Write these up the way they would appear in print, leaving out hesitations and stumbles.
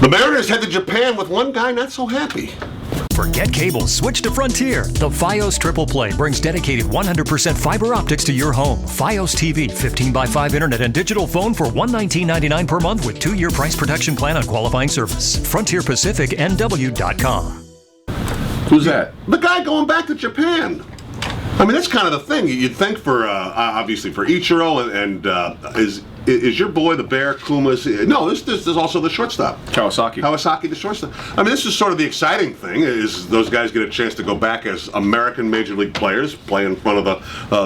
The Mariners head to Japan with one guy not so happy. Forget cable, switch to Frontier. The Fios Triple Play brings dedicated 100% fiber optics to your home. Fios TV, 15x5 internet and digital phone for $119.99 per month with 2-year price protection plan on qualifying service. FrontierPacificNW.com. Who's that? The guy going back to Japan. I mean, that's kind of the thing. You'd think for, obviously, for Ichiro and is your boy the Bear Kuma's? No, this is also the shortstop. Kawasaki, the shortstop. I mean, this is sort of the exciting thing, is those guys get a chance to go back as American Major League players, play in front of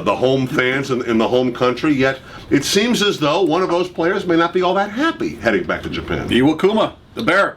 the home fans in the home country, yet it seems as though one of those players may not be all that happy heading back to Japan. Iwakuma. The Bear.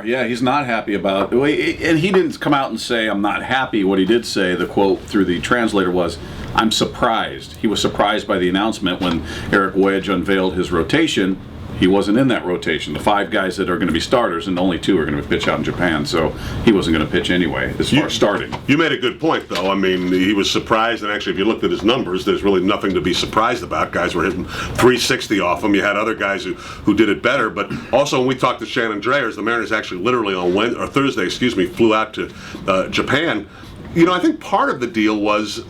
Yeah, he's not happy about it. And he didn't come out and say, I'm not happy. What he did say, the quote through the translator was, I'm surprised. He was surprised by the announcement when Eric Wedge unveiled his rotation. He wasn't in that rotation. The 5 guys that are going to be starters, and only 2 are going to pitch out in Japan, so he wasn't going to pitch anyway as far as starting. You made a good point, though. I mean, he was surprised, and actually, if you looked at his numbers, there's really nothing to be surprised about. Guys were hitting 360 off him. You had other guys who did it better, but also when we talked to Shannon Dreyers, the Mariners actually literally on Thursday, flew out to Japan. You know, I think part of the deal was,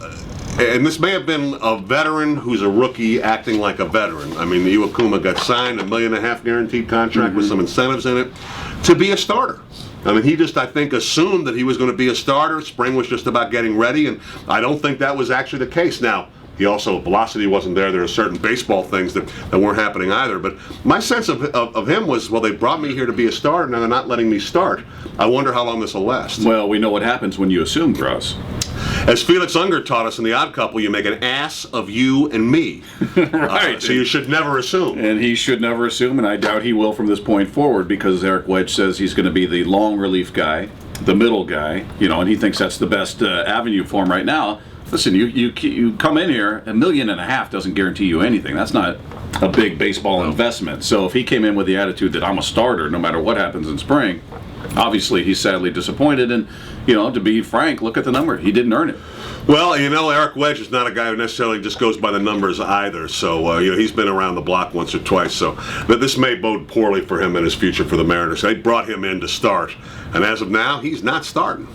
and this may have been a veteran who's a rookie acting like a veteran. I mean, Iwakuma got signed, $1.5 million guaranteed contract with some incentives in it, to be a starter. I mean, he just, I think, assumed that he was going to be a starter. Spring was just about getting ready, and I don't think that was actually the case. Now, he also, velocity wasn't there. There are certain baseball things that weren't happening either. But my sense of him was, well, they brought me here to be a starter, now they're not letting me start. I wonder how long this will last. Well, we know what happens when you assume, Groz. As Felix Unger taught us in The Odd Couple, you make an ass of you and me. Right. So you should never assume. And he should never assume, and I doubt he will from this point forward, because Eric Wedge says he's going to be the long relief guy, the middle guy, and he thinks that's the best avenue for him right now. Listen, you come in here, $1.5 million doesn't guarantee you anything. That's not a big baseball investment. So if he came in with the attitude that I'm a starter no matter what happens in spring, obviously he's sadly disappointed. And, to be frank, look at the number. He didn't earn it. Well, Eric Wedge is not a guy who necessarily just goes by the numbers either. So, he's been around the block once or twice. So this may bode poorly for him in his future for the Mariners. They brought him in to start. And as of now, he's not starting.